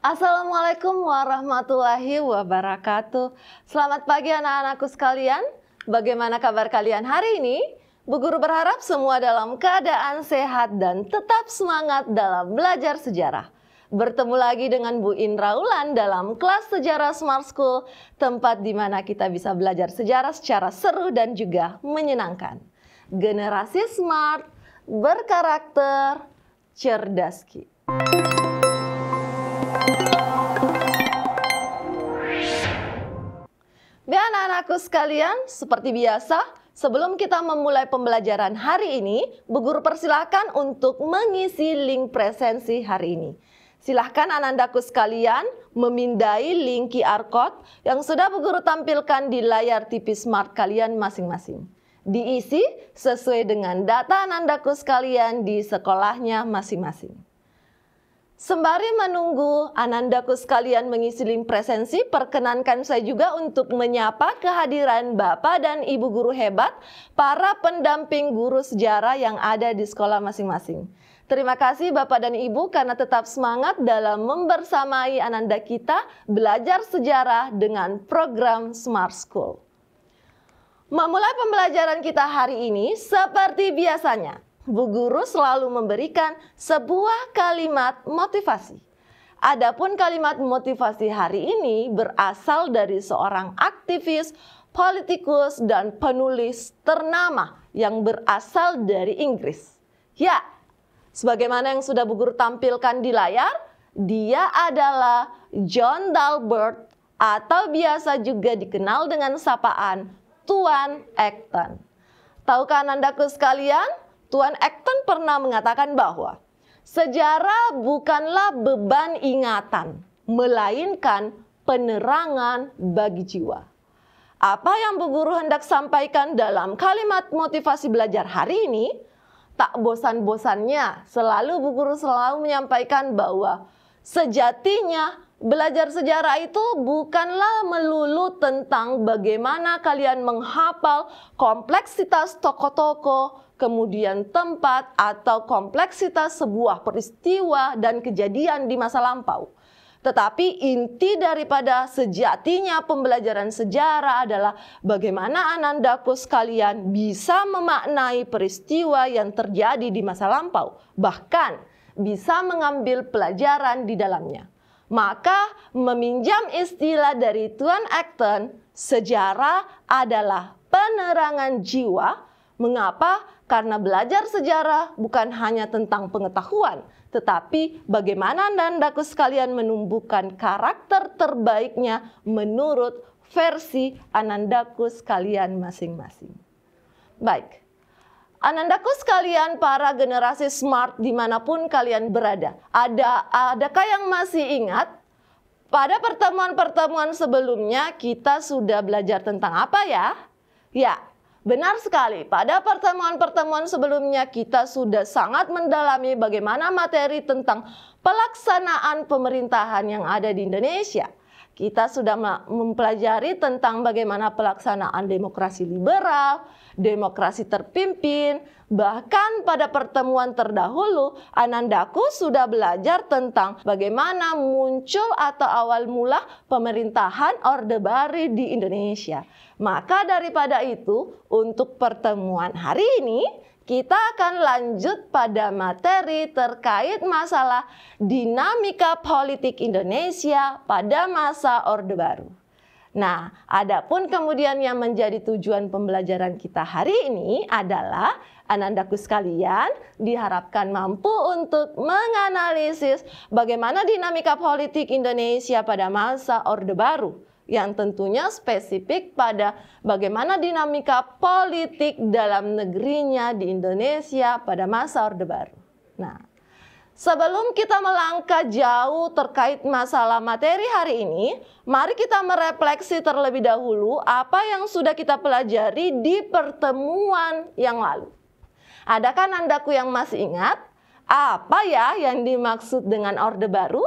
Assalamualaikum warahmatullahi wabarakatuh. Selamat pagi anak-anakku sekalian. Bagaimana kabar kalian hari ini? Bu Guru berharap semua dalam keadaan sehat dan tetap semangat dalam belajar sejarah. Bertemu lagi dengan Bu Indra Ulan dalam kelas Sejarah Smart School, tempat di mana kita bisa belajar sejarah secara seru dan juga menyenangkan. Generasi smart, berkarakter, cerdas Ki. Anak-anakku sekalian, seperti biasa, sebelum kita memulai pembelajaran hari ini, Bu Guru persilahkan untuk mengisi link presensi hari ini. Silahkan anandaku sekalian memindai link QR Code yang sudah Bu Guru tampilkan di layar TV smart kalian masing-masing. Diisi sesuai dengan data anandaku sekalian di sekolahnya masing-masing. Sembari menunggu anandaku sekalian mengisi link presensi, perkenankan saya juga untuk menyapa kehadiran Bapak dan Ibu guru hebat, para pendamping guru sejarah yang ada di sekolah masing-masing. Terima kasih Bapak dan Ibu karena tetap semangat dalam membersamai ananda kita belajar sejarah dengan program Smart School. Memulai pembelajaran kita hari ini seperti biasanya, Bu Guru selalu memberikan sebuah kalimat motivasi. Adapun kalimat motivasi hari ini berasal dari seorang aktivis, politikus, dan penulis ternama yang berasal dari Inggris. Ya, sebagaimana yang sudah Bu Guru tampilkan di layar, dia adalah John Dalbert atau biasa juga dikenal dengan sapaan Tuan Acton. Tahukah anandaku sekalian? Tuan Acton pernah mengatakan bahwa sejarah bukanlah beban ingatan, melainkan penerangan bagi jiwa. Apa yang Bu Guru hendak sampaikan dalam kalimat motivasi belajar hari ini? Tak bosan-bosannya, Bu Guru selalu menyampaikan bahwa sejatinya belajar sejarah itu bukanlah melulu tentang bagaimana kalian menghafal kompleksitas tokoh-tokoh, kemudian tempat atau kompleksitas sebuah peristiwa dan kejadian di masa lampau. Tetapi inti daripada sejatinya pembelajaran sejarah adalah bagaimana anandaku sekalian bisa memaknai peristiwa yang terjadi di masa lampau, bahkan bisa mengambil pelajaran di dalamnya. Maka meminjam istilah dari Tuan Acton, sejarah adalah penerangan jiwa. Mengapa? Karena belajar sejarah bukan hanya tentang pengetahuan, tetapi bagaimana anandaku sekalian menumbuhkan karakter terbaiknya menurut versi anandaku sekalian masing-masing. Baik, anandaku sekalian para generasi smart dimanapun kalian berada, adakah yang masih ingat pada pertemuan-pertemuan sebelumnya kita sudah belajar tentang apa ya? Ya, benar sekali, pada pertemuan-pertemuan sebelumnya kita sudah sangat mendalami bagaimana materi tentang pelaksanaan pemerintahan yang ada di Indonesia. Kita sudah mempelajari tentang bagaimana pelaksanaan demokrasi liberal, demokrasi terpimpin, bahkan pada pertemuan terdahulu anandaku sudah belajar tentang bagaimana muncul atau awal mula pemerintahan Orde Baru di Indonesia. Maka daripada itu, untuk pertemuan hari ini, kita akan lanjut pada materi terkait masalah dinamika politik Indonesia pada masa Orde Baru. Nah, adapun kemudian yang menjadi tujuan pembelajaran kita hari ini adalah anandaku sekalian diharapkan mampu untuk menganalisis bagaimana dinamika politik Indonesia pada masa Orde Baru, yang tentunya spesifik pada bagaimana dinamika politik dalam negerinya di Indonesia pada masa Orde Baru. Nah, sebelum kita melangkah jauh terkait masalah materi hari ini, mari kita merefleksi terlebih dahulu apa yang sudah kita pelajari di pertemuan yang lalu. Adakah anandaku yang masih ingat apa ya yang dimaksud dengan Orde Baru?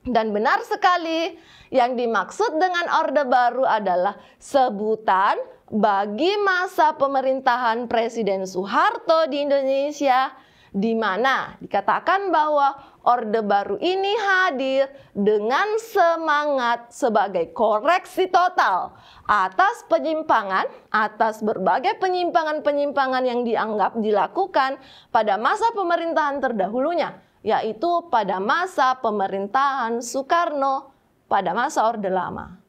Dan benar sekali, yang dimaksud dengan Orde Baru adalah sebutan bagi masa pemerintahan Presiden Soeharto di Indonesia di mana dikatakan bahwa Orde Baru ini hadir dengan semangat sebagai koreksi total atas penyimpangan, atas berbagai penyimpangan-penyimpangan yang dianggap dilakukan pada masa pemerintahan terdahulunya, yaitu pada masa pemerintahan Soekarno pada masa Orde Lama.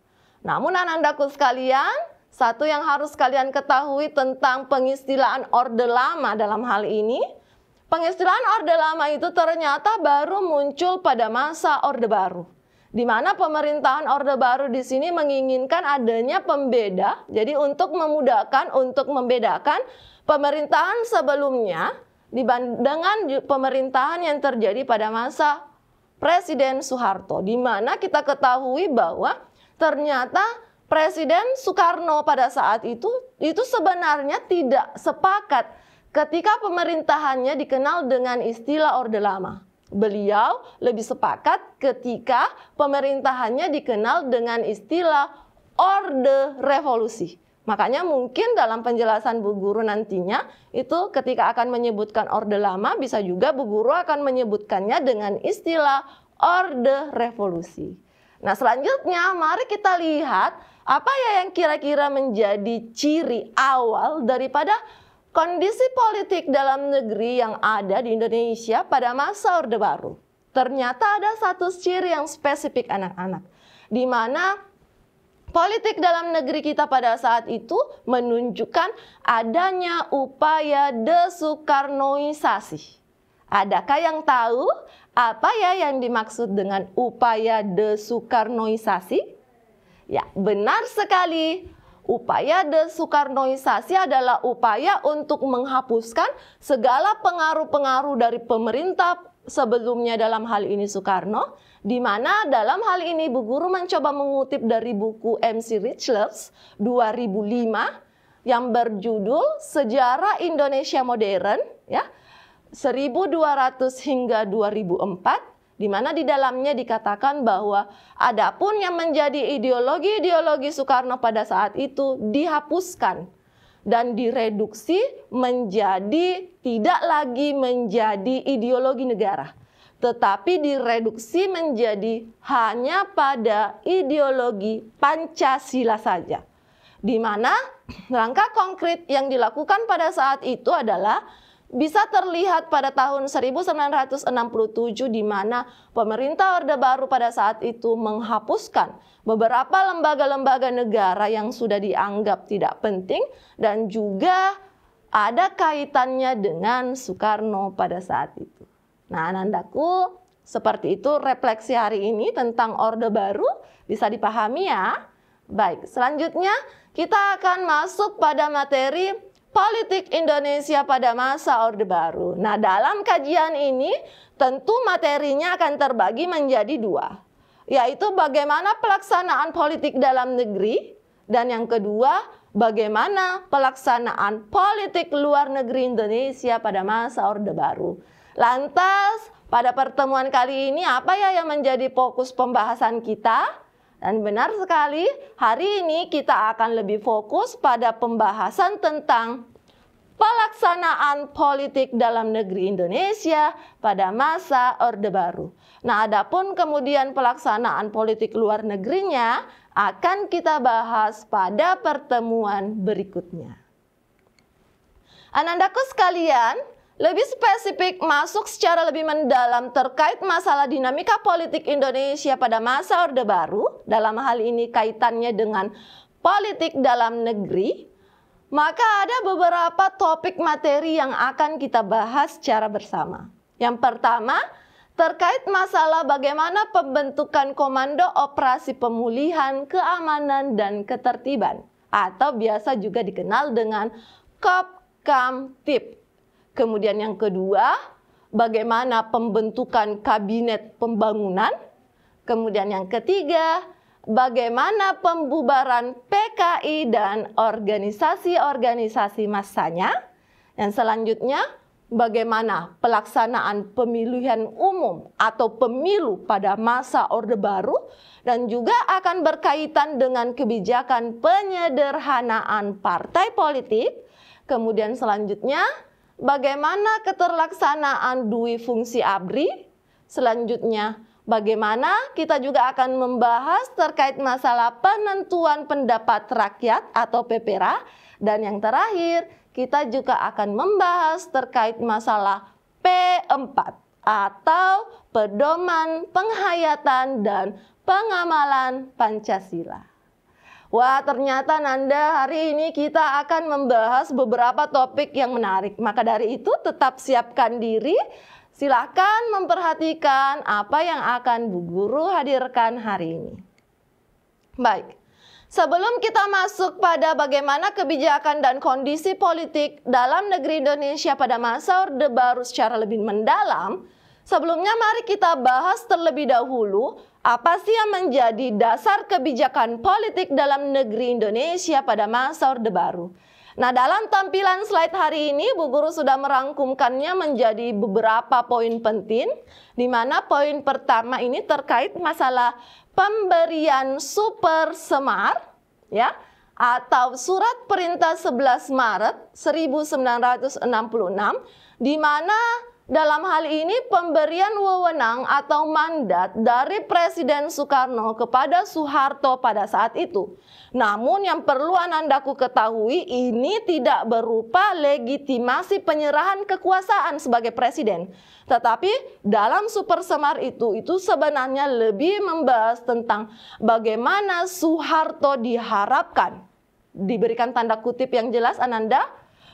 Namun anandaku sekalian, satu yang harus kalian ketahui tentang pengistilahan Orde Lama dalam hal ini, pengistilahan Orde Lama itu ternyata baru muncul pada masa Orde Baru, di mana pemerintahan Orde Baru di sini menginginkan adanya pembeda. Jadi untuk memudahkan, untuk membedakan pemerintahan sebelumnya dengan pemerintahan yang terjadi pada masa Presiden Soeharto, di mana kita ketahui bahwa ternyata Presiden Soekarno pada saat itu sebenarnya tidak sepakat ketika pemerintahannya dikenal dengan istilah Orde Lama. Beliau lebih sepakat ketika pemerintahannya dikenal dengan istilah Orde Revolusi. Makanya mungkin dalam penjelasan Bu Guru nantinya itu ketika akan menyebutkan Orde Lama, bisa juga Bu Guru akan menyebutkannya dengan istilah Orde Revolusi. Nah, selanjutnya mari kita lihat apa ya yang kira-kira menjadi ciri awal daripada kondisi politik dalam negeri yang ada di Indonesia pada masa Orde Baru. Ternyata ada satu ciri yang spesifik anak-anak, di mana politik dalam negeri kita pada saat itu menunjukkan adanya upaya desoekarnoisasi. Adakah yang tahu apa ya yang dimaksud dengan upaya desoekarnoisasi? Ya, benar sekali. Upaya desoekarnoisasi adalah upaya untuk menghapuskan segala pengaruh-pengaruh dari pemerintah sebelumnya, dalam hal ini Soekarno, di mana dalam hal ini Bu Guru mencoba mengutip dari buku MC Richlers 2005 yang berjudul Sejarah Indonesia Modern, ya, 1200 hingga 2004. Di mana di dalamnya dikatakan bahwa adapun yang menjadi ideologi-ideologi Soekarno pada saat itu dihapuskan dan direduksi menjadi tidak lagi menjadi ideologi negara, tetapi direduksi menjadi hanya pada ideologi Pancasila saja. Di mana langkah konkret yang dilakukan pada saat itu adalah bisa terlihat pada tahun 1967, di mana pemerintah Orde Baru pada saat itu menghapuskan beberapa lembaga-lembaga negara yang sudah dianggap tidak penting dan juga ada kaitannya dengan Soekarno pada saat itu. Nah, anandaku, seperti itu refleksi hari ini tentang Orde Baru, bisa dipahami ya. Baik, selanjutnya kita akan masuk pada materi politik Indonesia pada masa Orde Baru. Nah, dalam kajian ini tentu materinya akan terbagi menjadi dua, yaitu bagaimana pelaksanaan politik dalam negeri, dan yang kedua, bagaimana pelaksanaan politik luar negeri Indonesia pada masa Orde Baru. Lantas, pada pertemuan kali ini apa ya yang menjadi fokus pembahasan kita? Dan benar sekali, hari ini kita akan lebih fokus pada pembahasan tentang pelaksanaan politik dalam negeri Indonesia pada masa Orde Baru. Nah, adapun kemudian pelaksanaan politik luar negerinya akan kita bahas pada pertemuan berikutnya. Anandaku sekalian, lebih spesifik masuk secara lebih mendalam terkait masalah dinamika politik Indonesia pada masa Orde Baru, dalam hal ini kaitannya dengan politik dalam negeri, maka ada beberapa topik materi yang akan kita bahas secara bersama. Yang pertama, terkait masalah bagaimana pembentukan Komando Operasi Pemulihan Keamanan dan Ketertiban, atau biasa juga dikenal dengan Kopkamtib. Kemudian yang kedua, bagaimana pembentukan Kabinet Pembangunan. Kemudian yang ketiga, bagaimana pembubaran PKI dan organisasi-organisasi massanya. Dan selanjutnya, bagaimana pelaksanaan pemilihan umum atau pemilu pada masa Orde Baru, dan juga akan berkaitan dengan kebijakan penyederhanaan partai politik. Kemudian selanjutnya, bagaimana keterlaksanaan dui fungsi ABRI. Selanjutnya, bagaimana kita juga akan membahas terkait masalah penentuan pendapat rakyat atau PPRA. Dan yang terakhir, kita juga akan membahas terkait masalah P4 atau pedoman penghayatan dan pengamalan Pancasila. Wah, ternyata Nanda, hari ini kita akan membahas beberapa topik yang menarik. Maka dari itu tetap siapkan diri. Silakan memperhatikan apa yang akan Bu Guru hadirkan hari ini. Baik, sebelum kita masuk pada bagaimana kebijakan dan kondisi politik dalam negeri Indonesia pada masa Orde Baru secara lebih mendalam, sebelumnya mari kita bahas terlebih dahulu apa sih yang menjadi dasar kebijakan politik dalam negeri Indonesia pada masa Orde Baru. Nah, dalam tampilan slide hari ini Bu Guru sudah merangkumkannya menjadi beberapa poin penting, di mana poin pertama ini terkait masalah pemberian Super Semar, ya, atau Surat Perintah 11 Maret 1966, di mana dalam hal ini pemberian wewenang atau mandat dari Presiden Soekarno kepada Soeharto pada saat itu. Namun yang perlu Anandaku ketahui, ini tidak berupa legitimasi penyerahan kekuasaan sebagai presiden. Tetapi dalam Super Semar itu sebenarnya lebih membahas tentang bagaimana Soeharto diharapkan, diberikan tanda kutip yang jelas Ananda,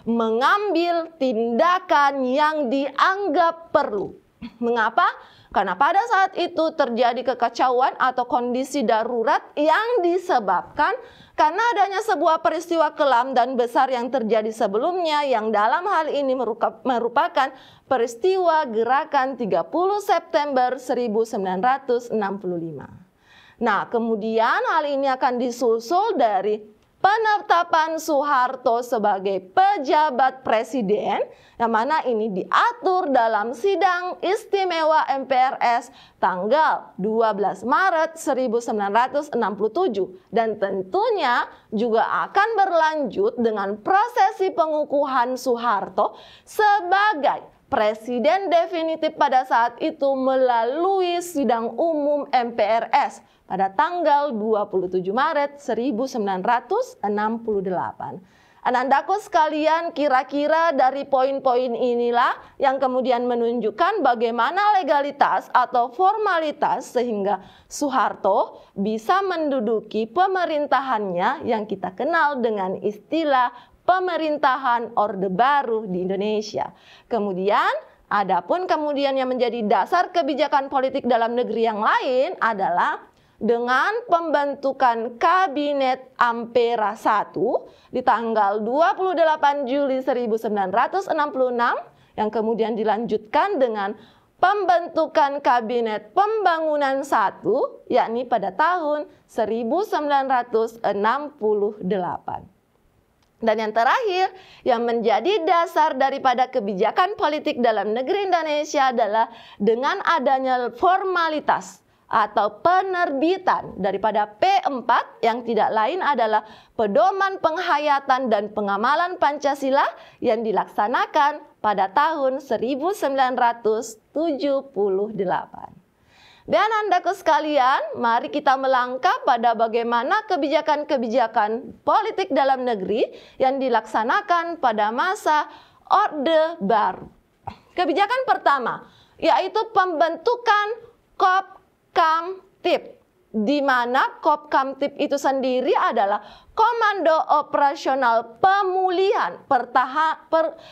mengambil tindakan yang dianggap perlu. Mengapa? Karena pada saat itu terjadi kekacauan atau kondisi darurat yang disebabkan karena adanya sebuah peristiwa kelam dan besar yang terjadi sebelumnya, yang dalam hal ini merupakan peristiwa gerakan 30 September 1965. Nah, kemudian hal ini akan disusul dari penetapan Soeharto sebagai pejabat presiden, yang mana ini diatur dalam sidang istimewa MPRS tanggal 12 Maret 1967 dan tentunya juga akan berlanjut dengan prosesi pengukuhan Soeharto sebagai presiden definitif pada saat itu melalui sidang umum MPRS pada tanggal 27 Maret 1968. Anandaku sekalian, kira-kira dari poin-poin inilah yang kemudian menunjukkan bagaimana legalitas atau formalitas sehingga Soeharto bisa menduduki pemerintahannya yang kita kenal dengan istilah pemerintahan Orde Baru di Indonesia. Kemudian, adapun kemudian yang menjadi dasar kebijakan politik dalam negeri yang lain adalah dengan pembentukan Kabinet Ampera I di tanggal 28 Juli 1966 yang kemudian dilanjutkan dengan pembentukan Kabinet Pembangunan I yakni pada tahun 1968. Dan yang terakhir yang menjadi dasar daripada kebijakan politik dalam negeri Indonesia adalah dengan adanya formalitas atau penerbitan daripada P4 yang tidak lain adalah pedoman penghayatan dan pengamalan Pancasila yang dilaksanakan pada tahun 1978. Dan Andaku sekalian, mari kita melangkah pada bagaimana kebijakan-kebijakan politik dalam negeri yang dilaksanakan pada masa Orde Baru. Kebijakan pertama yaitu pembentukan Kopkamtib, di mana Kopkamtib itu sendiri adalah Komando Operasional Pemulihan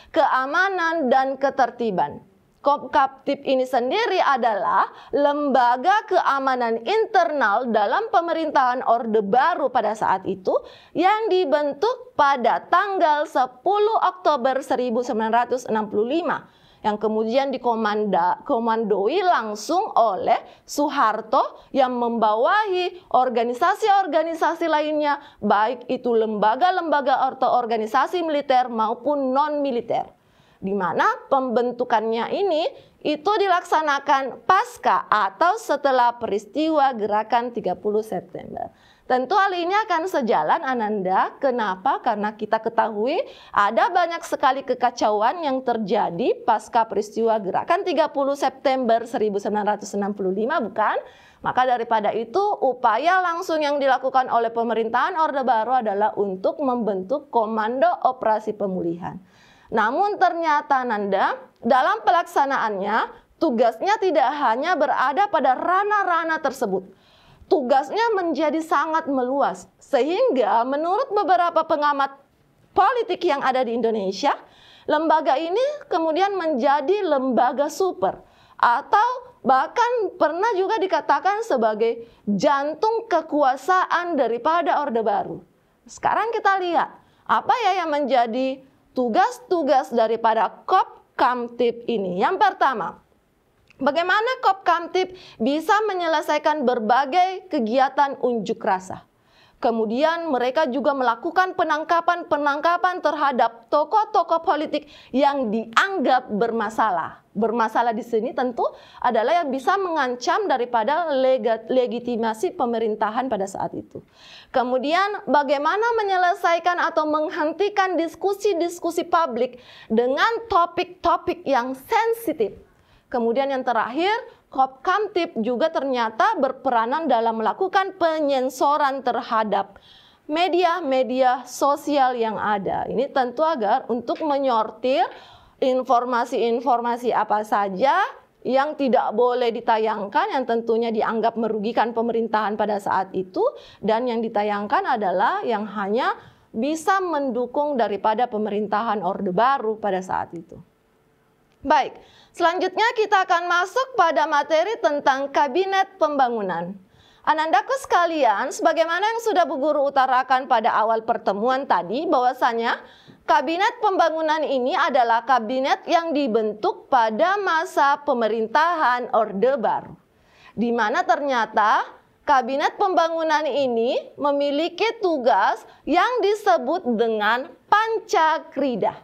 Keamanan dan Ketertiban. Kopkamtib ini sendiri adalah lembaga keamanan internal dalam pemerintahan Orde Baru pada saat itu yang dibentuk pada tanggal 10 Oktober 1965. Yang kemudian dikomandoi langsung oleh Soeharto yang membawahi organisasi-organisasi lainnya, baik itu lembaga-lembaga atau organisasi militer maupun non-militer. Di mana pembentukannya ini itu dilaksanakan pasca atau setelah peristiwa gerakan 30 September. Tentu hal ini akan sejalan Ananda. Kenapa? Karena kita ketahui ada banyak sekali kekacauan yang terjadi pasca peristiwa gerakan 30 September 1965, bukan? Maka daripada itu upaya langsung yang dilakukan oleh pemerintahan Orde Baru adalah untuk membentuk Komando Operasi Pemulihan. Namun ternyata Ananda, dalam pelaksanaannya tugasnya tidak hanya berada pada ranah-ranah tersebut. Tugasnya menjadi sangat meluas, sehingga menurut beberapa pengamat politik yang ada di Indonesia, lembaga ini kemudian menjadi lembaga super, atau bahkan pernah juga dikatakan sebagai jantung kekuasaan daripada Orde Baru. Sekarang kita lihat, apa ya yang menjadi tugas-tugas daripada Kopkamtib ini? Yang pertama, bagaimana Kopkamtib bisa menyelesaikan berbagai kegiatan unjuk rasa. Kemudian mereka juga melakukan penangkapan terhadap tokoh-tokoh politik yang dianggap bermasalah. Bermasalah di sini tentu adalah yang bisa mengancam daripada legitimasi pemerintahan pada saat itu. Kemudian bagaimana menyelesaikan atau menghentikan diskusi-diskusi publik dengan topik-topik yang sensitif. Kemudian yang terakhir, Kopkamtib juga ternyata berperanan dalam melakukan penyensoran terhadap media-media sosial yang ada. Ini tentu agar untuk menyortir informasi-informasi apa saja yang tidak boleh ditayangkan, yang tentunya dianggap merugikan pemerintahan pada saat itu, dan yang ditayangkan adalah yang hanya bisa mendukung daripada pemerintahan Orde Baru pada saat itu. Baik, selanjutnya kita akan masuk pada materi tentang Kabinet Pembangunan. Anandaku sekalian, sebagaimana yang sudah Bu Guru utarakan pada awal pertemuan tadi, bahwasanya Kabinet Pembangunan ini adalah kabinet yang dibentuk pada masa pemerintahan Orde Baru, di mana ternyata Kabinet Pembangunan ini memiliki tugas yang disebut dengan Pancakrida.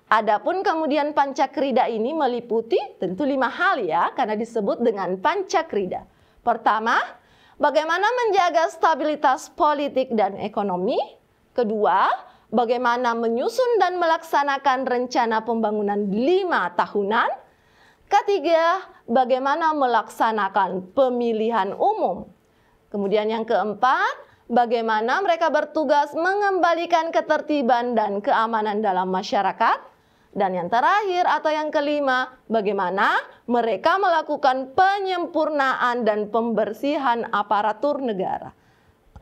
Adapun kemudian Pancakrida ini meliputi tentu 5 hal ya, karena disebut dengan Pancakrida. Pertama, bagaimana menjaga stabilitas politik dan ekonomi. Kedua, bagaimana menyusun dan melaksanakan rencana pembangunan 5 tahunan. Ketiga, bagaimana melaksanakan pemilihan umum. Kemudian yang keempat, bagaimana mereka bertugas mengembalikan ketertiban dan keamanan dalam masyarakat. Dan yang terakhir atau yang kelima, bagaimana mereka melakukan penyempurnaan dan pembersihan aparatur negara.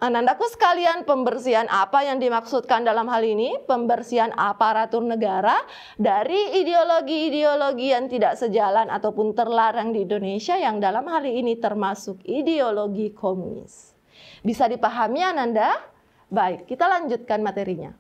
Anandaku sekalian, pembersihan apa yang dimaksudkan dalam hal ini? Pembersihan aparatur negara dari ideologi-ideologi yang tidak sejalan ataupun terlarang di Indonesia, yang dalam hal ini termasuk ideologi komunis. Bisa dipahami Ananda? Baik, kita lanjutkan materinya.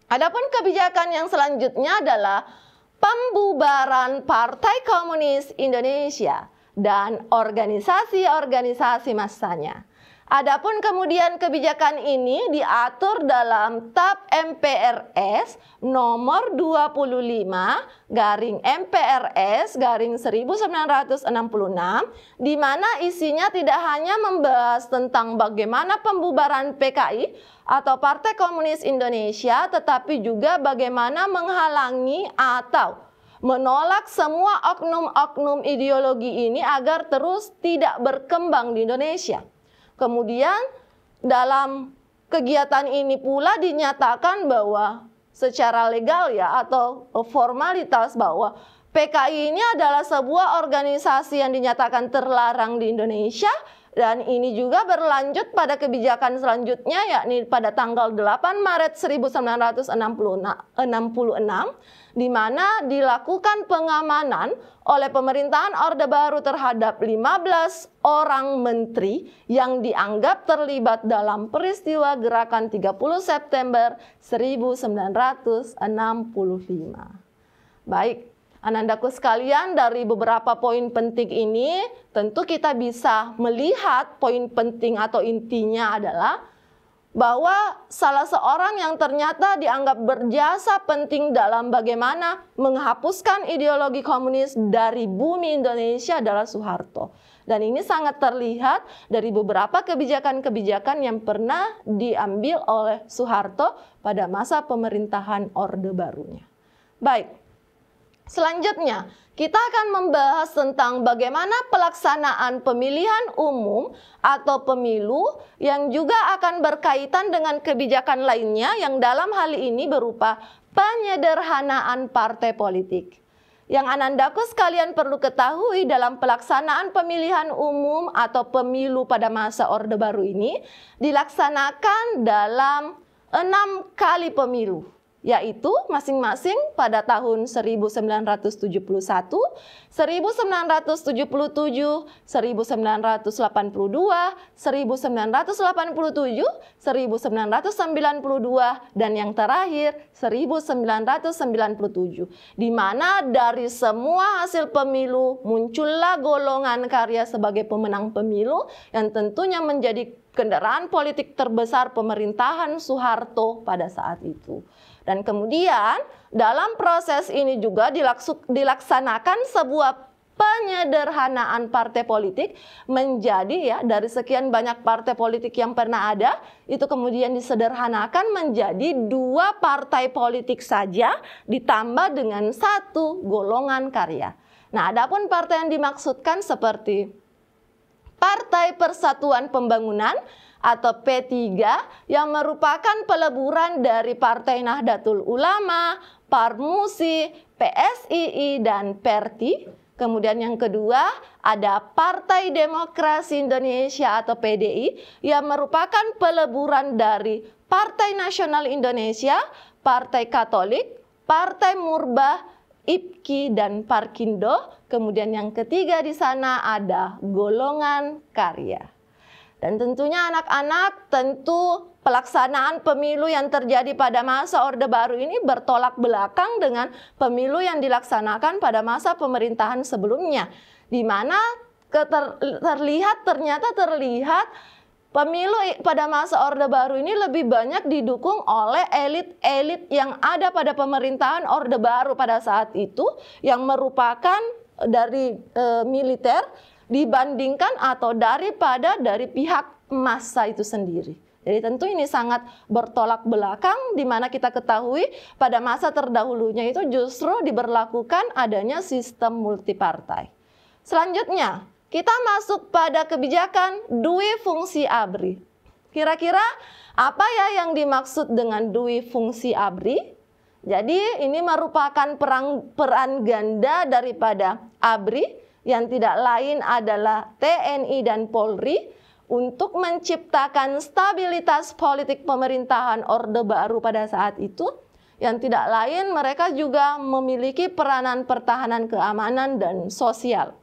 Adapun kebijakan yang selanjutnya adalah pembubaran Partai Komunis Indonesia dan organisasi-organisasi massanya. Adapun kemudian kebijakan ini diatur dalam TAP MPRS nomor 25/MPRS/1966, di mana isinya tidak hanya membahas tentang bagaimana pembubaran PKI atau Partai Komunis Indonesia, tetapi juga bagaimana menghalangi atau menolak semua oknum-oknum ideologi ini agar terus tidak berkembang di Indonesia. Kemudian dalam kegiatan ini pula dinyatakan bahwa secara legal ya atau formalitas bahwa PKI ini adalah sebuah organisasi yang dinyatakan terlarang di Indonesia. Dan ini juga berlanjut pada kebijakan selanjutnya, yakni pada tanggal 8 Maret 1966, di mana dilakukan pengamanan oleh pemerintahan Orde Baru terhadap 15 orang menteri yang dianggap terlibat dalam peristiwa gerakan 30 September 1965. Baik. Anandaku sekalian, dari beberapa poin penting ini tentu kita bisa melihat poin penting atau intinya adalah bahwa salah seorang yang ternyata dianggap berjasa penting dalam bagaimana menghapuskan ideologi komunis dari bumi Indonesia adalah Soeharto. Dan ini sangat terlihat dari beberapa kebijakan-kebijakan yang pernah diambil oleh Soeharto pada masa pemerintahan Orde Barunya. Baik, selanjutnya kita akan membahas tentang bagaimana pelaksanaan pemilihan umum atau pemilu yang juga akan berkaitan dengan kebijakan lainnya yang dalam hal ini berupa penyederhanaan partai politik. Yang anandaku sekalian perlu ketahui dalam pelaksanaan pemilihan umum atau pemilu pada masa Orde Baru ini dilaksanakan dalam 6 kali pemilu, yaitu masing-masing pada tahun 1971, 1977, 1982, 1987, 1992, dan yang terakhir 1997. Di mana dari semua hasil pemilu muncullah golongan karya sebagai pemenang pemilu yang tentunya menjadi kendaraan politik terbesar pemerintahan Soeharto pada saat itu. Dan kemudian dalam proses ini juga dilaksanakan sebuah penyederhanaan partai politik menjadi ya dari sekian banyak partai politik yang pernah ada itu kemudian disederhanakan menjadi 2 partai politik saja ditambah dengan 1 golongan karya. Nah, adapun partai yang dimaksudkan seperti Partai Persatuan Pembangunan atau P3 yang merupakan peleburan dari Partai Nahdlatul Ulama, Parmusi, PSII, dan Perti. Kemudian yang kedua ada Partai Demokrasi Indonesia atau PDI yang merupakan peleburan dari Partai Nasional Indonesia, Partai Katolik, Partai Murbah, IPKI, dan Parkindo. Kemudian yang ketiga di sana ada golongan karya. Dan tentunya anak-anak, tentu pelaksanaan pemilu yang terjadi pada masa Orde Baru ini bertolak belakang dengan pemilu yang dilaksanakan pada masa pemerintahan sebelumnya. Di mana terlihat pemilu pada masa Orde Baru ini lebih banyak didukung oleh elit-elit yang ada pada pemerintahan Orde Baru pada saat itu yang merupakan dari militer dibandingkan atau dari pihak massa itu sendiri. Jadi tentu ini sangat bertolak belakang di mana kita ketahui pada masa terdahulunya itu justru diberlakukan adanya sistem multipartai. Selanjutnya, kita masuk pada kebijakan dui fungsi ABRI. Kira-kira apa ya yang dimaksud dengan dui fungsi ABRI? Jadi ini merupakan peran ganda daripada ABRI yang tidak lain adalah TNI dan Polri untuk menciptakan stabilitas politik pemerintahan Orde Baru pada saat itu. Yang tidak lain mereka juga memiliki peranan pertahanan keamanan dan sosial.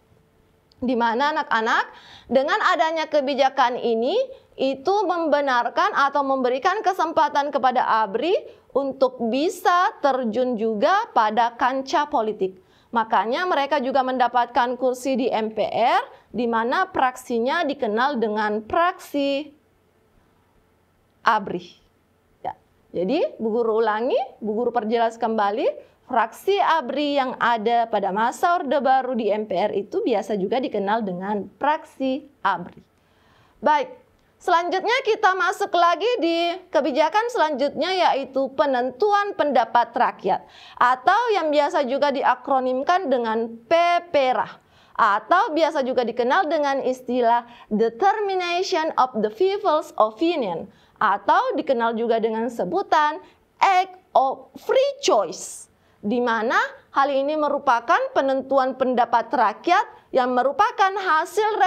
Di mana anak-anak dengan adanya kebijakan ini itu membenarkan atau memberikan kesempatan kepada ABRI untuk bisa terjun juga pada kancah politik. Makanya mereka juga mendapatkan kursi di MPR di mana praksinya dikenal dengan praksi ABRI. Ya. Jadi Bu Guru ulangi, Bu Guru perjelas kembali, fraksi ABRI yang ada pada masa Orde Baru di MPR itu biasa juga dikenal dengan praksi ABRI. Baik, selanjutnya kita masuk lagi di kebijakan selanjutnya yaitu penentuan pendapat rakyat atau yang biasa juga diakronimkan dengan PPRA atau biasa juga dikenal dengan istilah Determination of the People's Opinion atau dikenal juga dengan sebutan Act of Free Choice, di mana hal ini merupakan penentuan pendapat rakyat yang merupakan hasil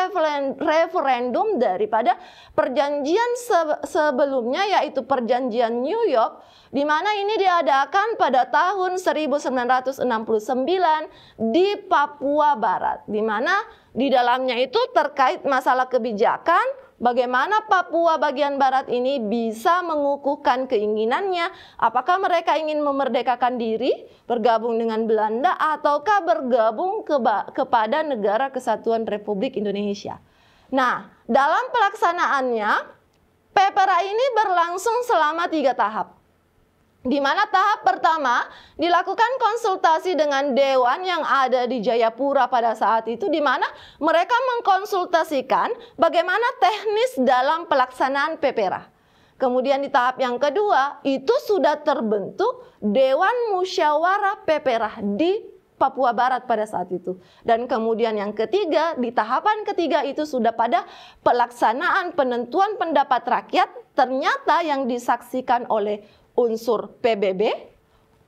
referendum daripada perjanjian sebelumnya yaitu perjanjian New York, di mana ini diadakan pada tahun 1969 di Papua Barat, di mana di dalamnya itu terkait masalah kebijakan bagaimana Papua bagian barat ini bisa mengukuhkan keinginannya, apakah mereka ingin memerdekakan diri, bergabung dengan Belanda, ataukah bergabung kepada Negara Kesatuan Republik Indonesia. Nah, dalam pelaksanaannya, PPRA ini berlangsung selama 3 tahap. Di mana tahap pertama dilakukan konsultasi dengan dewan yang ada di Jayapura pada saat itu, di mana mereka mengkonsultasikan bagaimana teknis dalam pelaksanaan PPRA. Kemudian di tahap yang kedua itu sudah terbentuk Dewan Musyawarah PPRA di Papua Barat pada saat itu. Dan kemudian yang ketiga, di tahapan ketiga itu sudah pada pelaksanaan penentuan pendapat rakyat, ternyata yang disaksikan oleh unsur PBB,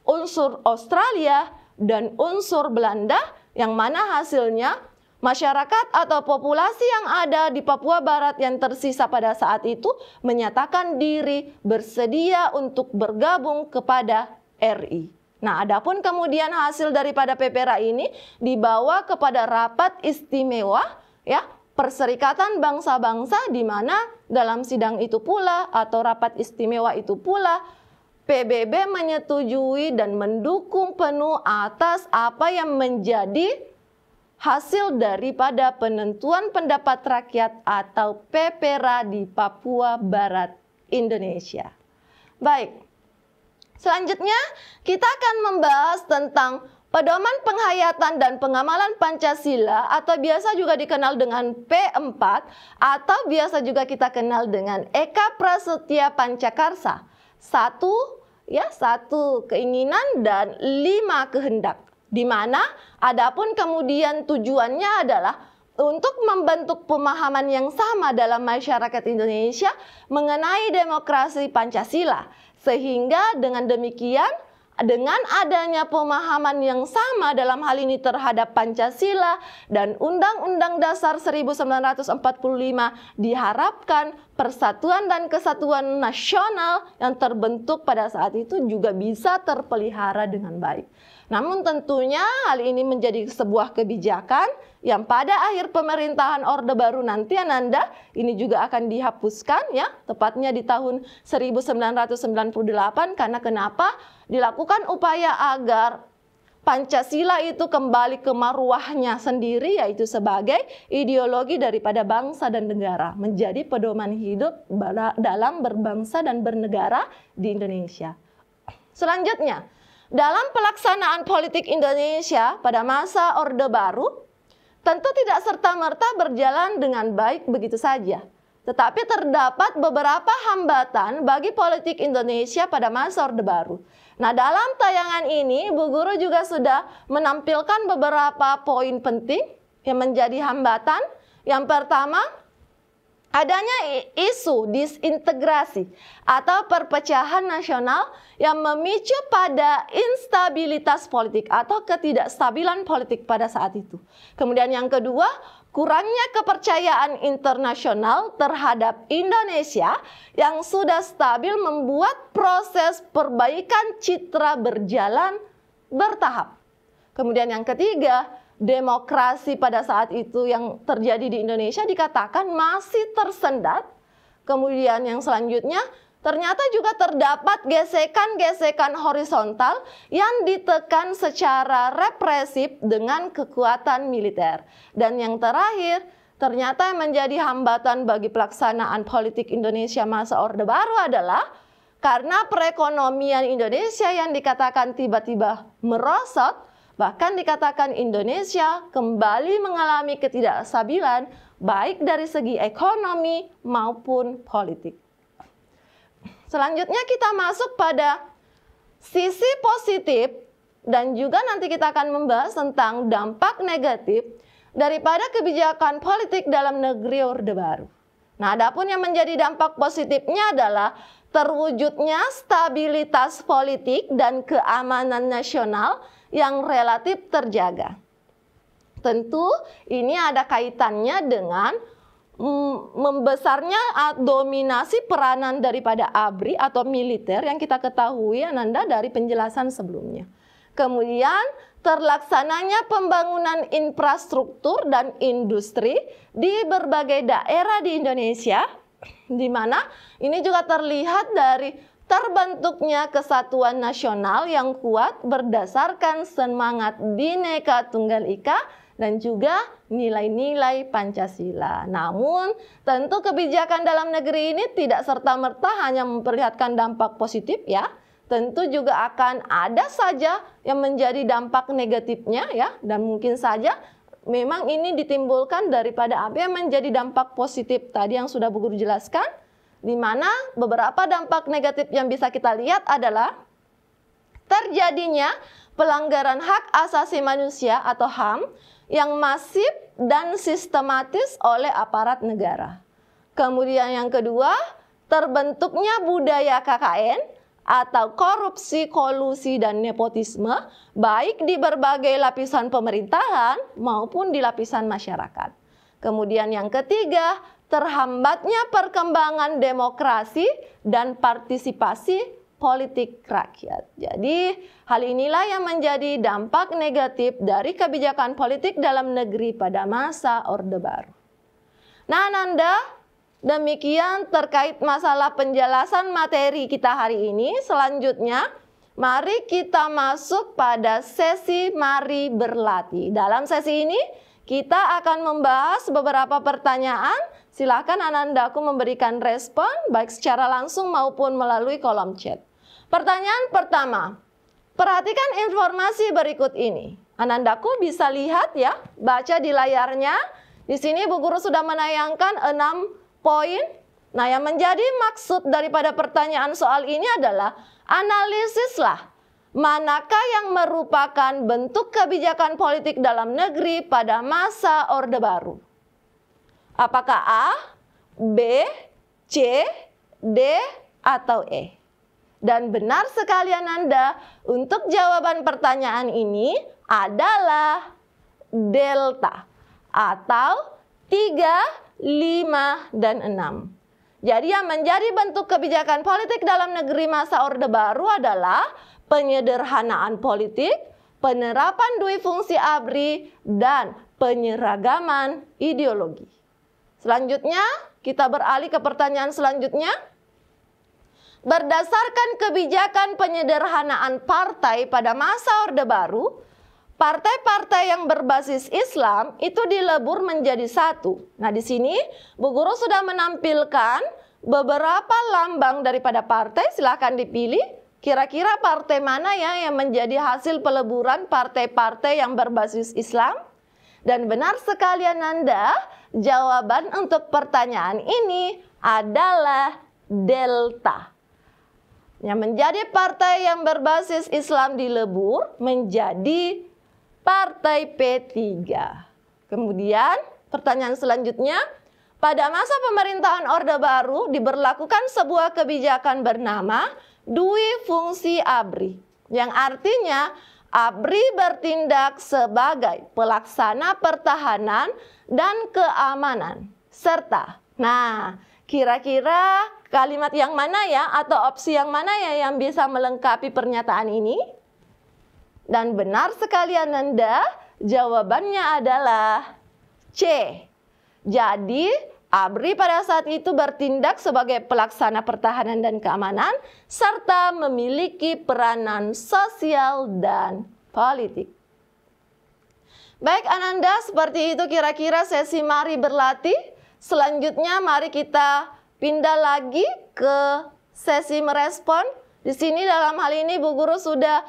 unsur Australia, dan unsur Belanda, yang mana hasilnya masyarakat atau populasi yang ada di Papua Barat yang tersisa pada saat itu menyatakan diri bersedia untuk bergabung kepada RI. Nah, adapun kemudian hasil daripada PPRA ini dibawa kepada rapat istimewa ya, Perserikatan Bangsa-Bangsa, di mana dalam sidang itu pula atau rapat istimewa itu pula PBB menyetujui dan mendukung penuh atas apa yang menjadi hasil daripada penentuan pendapat rakyat atau PPRA di Papua Barat, Indonesia. Baik, selanjutnya kita akan membahas tentang Pedoman Penghayatan dan Pengamalan Pancasila atau biasa juga dikenal dengan P4 atau biasa juga kita kenal dengan Eka Prasetya Pancakarsa. Satu keinginan dan 5 kehendak. Di mana adapun kemudian tujuannya adalah untuk membentuk pemahaman yang sama dalam masyarakat Indonesia mengenai demokrasi Pancasila. Sehingga dengan demikian, dengan adanya pemahaman yang sama dalam hal ini terhadap Pancasila dan Undang-Undang Dasar 1945, diharapkan persatuan dan kesatuan nasional yang terbentuk pada saat itu juga bisa terpelihara dengan baik. Namun tentunya hal ini menjadi sebuah kebijakan yang pada akhir pemerintahan Orde Baru nanti Ananda ini juga akan dihapuskan ya, tepatnya di tahun 1998. Karena kenapa? Dilakukan upaya agar Pancasila itu kembali ke marwahnya sendiri, yaitu sebagai ideologi daripada bangsa dan negara, menjadi pedoman hidup dalam berbangsa dan bernegara di Indonesia. Selanjutnya, dalam pelaksanaan politik Indonesia pada masa Orde Baru, tentu tidak serta-merta berjalan dengan baik begitu saja. Tetapi terdapat beberapa hambatan bagi politik Indonesia pada masa Orde Baru. Nah, dalam tayangan ini, Bu Guru juga sudah menampilkan beberapa poin penting yang menjadi hambatan. Yang pertama, adanya isu disintegrasi atau perpecahan nasional yang memicu pada instabilitas politik atau ketidakstabilan politik pada saat itu. Kemudian yang kedua, kurangnya kepercayaan internasional terhadap Indonesia yang sudah stabil membuat proses perbaikan citra berjalan bertahap. Kemudian yang ketiga, demokrasi pada saat itu yang terjadi di Indonesia dikatakan masih tersendat. Kemudian yang selanjutnya, ternyata juga terdapat gesekan-gesekan horizontal yang ditekan secara represif dengan kekuatan militer. Dan yang terakhir, ternyata yang menjadi hambatan bagi pelaksanaan politik Indonesia masa Orde Baru adalah karena perekonomian Indonesia yang dikatakan tiba-tiba merosot. Bahkan dikatakan Indonesia kembali mengalami ketidakstabilan baik dari segi ekonomi maupun politik. Selanjutnya kita masuk pada sisi positif dan juga nanti kita akan membahas tentang dampak negatif daripada kebijakan politik dalam negeri Orde Baru. Nah, adapun yang menjadi dampak positifnya adalah terwujudnya stabilitas politik dan keamanan nasional yang relatif terjaga. Tentu ini ada kaitannya dengan membesarnya dominasi peranan daripada ABRI atau militer yang kita ketahui Ananda dari penjelasan sebelumnya. Kemudian terlaksananya pembangunan infrastruktur dan industri di berbagai daerah di Indonesia, di mana ini juga terlihat dari terbentuknya kesatuan nasional yang kuat berdasarkan semangat Bhinneka Tunggal Ika dan juga nilai-nilai Pancasila. Namun, tentu kebijakan dalam negeri ini tidak serta-merta hanya memperlihatkan dampak positif ya. Tentu juga akan ada saja yang menjadi dampak negatifnya ya, dan mungkin saja memang ini ditimbulkan daripada apa yang menjadi dampak positif tadi yang sudah Bu Guru jelaskan, di mana beberapa dampak negatif yang bisa kita lihat adalah terjadinya pelanggaran hak asasi manusia atau HAM yang masif dan sistematis oleh aparat negara. Kemudian yang kedua, terbentuknya budaya KKN atau korupsi, kolusi, dan nepotisme, baik di berbagai lapisan pemerintahan maupun di lapisan masyarakat. Kemudian yang ketiga, terhambatnya perkembangan demokrasi dan partisipasi politik rakyat. Jadi, hal inilah yang menjadi dampak negatif dari kebijakan politik dalam negeri pada masa Orde Baru. Nah, Ananda, demikian terkait masalah penjelasan materi kita hari ini. Selanjutnya, mari kita masuk pada sesi Mari Berlatih. Dalam sesi ini, kita akan membahas beberapa pertanyaan. Silakan Anandaku memberikan respon, baik secara langsung maupun melalui kolom chat. Pertanyaan pertama, perhatikan informasi berikut ini. Anandaku bisa lihat ya, baca di layarnya. Di sini Bu Guru sudah menayangkan 6 poin. Nah, yang menjadi maksud daripada pertanyaan soal ini adalah analisislah manakah yang merupakan bentuk kebijakan politik dalam negeri pada masa Orde Baru. Apakah A, B, C, D, atau E? Dan benar sekali Ananda, untuk jawaban pertanyaan ini adalah delta atau 3, 5, dan 6. Jadi yang menjadi bentuk kebijakan politik dalam negeri masa Orde Baru adalah penyederhanaan politik, penerapan dui fungsi ABRI, dan penyeragaman ideologi. Selanjutnya, kita beralih ke pertanyaan selanjutnya. Berdasarkan kebijakan penyederhanaan partai pada masa Orde Baru, partai-partai yang berbasis Islam itu dilebur menjadi satu. Nah, di sini Bu Guru sudah menampilkan beberapa lambang daripada partai. Silakan dipilih. Kira-kira partai mana ya yang menjadi hasil peleburan partai-partai yang berbasis Islam? Dan benar sekali Ananda, jawaban untuk pertanyaan ini adalah delta. Yang menjadi partai yang berbasis Islam dilebur menjadi Partai P3. Kemudian pertanyaan selanjutnya, pada masa pemerintahan Orde Baru diberlakukan sebuah kebijakan bernama dui fungsi ABRI, yang artinya ABRI bertindak sebagai pelaksana pertahanan dan keamanan serta. Nah, kira-kira kalimat yang mana ya atau opsi yang mana ya yang bisa melengkapi pernyataan ini? Dan benar sekali Ananda, jawabannya adalah C. Jadi, ABRI pada saat itu bertindak sebagai pelaksana pertahanan dan keamanan, serta memiliki peranan sosial dan politik. Baik Ananda, seperti itu kira-kira sesi Mari Berlatih. Selanjutnya mari kita pindah lagi ke sesi merespon. Di sini dalam hal ini Bu Guru sudah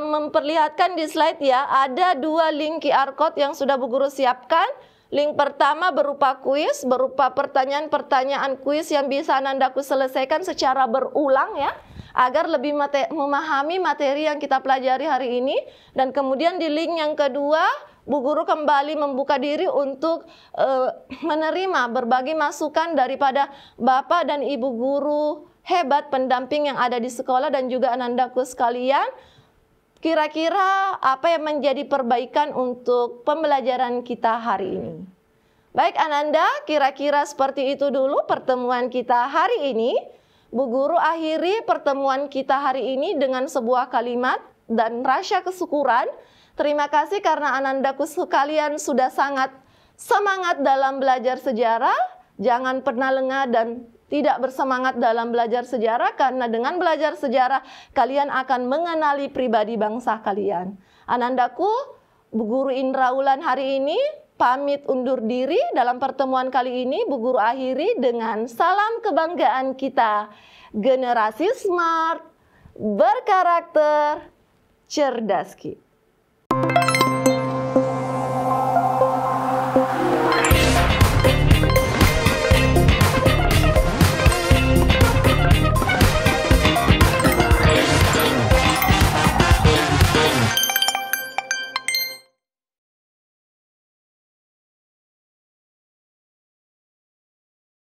memperlihatkan di slide ya, ada 2 link QR Code yang sudah Bu Guru siapkan. Link pertama berupa kuis, berupa pertanyaan-pertanyaan kuis yang bisa Anandaku selesaikan secara berulang ya, agar lebih memahami materi yang kita pelajari hari ini. Dan kemudian di link yang kedua, Bu Guru kembali membuka diri untuk menerima berbagai masukan daripada Bapak dan Ibu Guru hebat pendamping yang ada di sekolah dan juga Anandaku sekalian. Kira-kira apa yang menjadi perbaikan untuk pembelajaran kita hari ini? Baik Ananda, kira-kira seperti itu dulu pertemuan kita hari ini. Bu Guru akhiri pertemuan kita hari ini dengan sebuah kalimat dan rasa kesyukuran. Terima kasih karena Anandaku sekalian sudah sangat semangat dalam belajar sejarah. Jangan pernah lengah dan tidak bersemangat dalam belajar sejarah, karena dengan belajar sejarah kalian akan mengenali pribadi bangsa kalian. Anandaku Bu Guru Indra Wulan hari ini pamit undur diri. Dalam pertemuan kali ini Bu Guru akhiri dengan salam kebanggaan kita. Generasi smart, berkarakter, cerdas.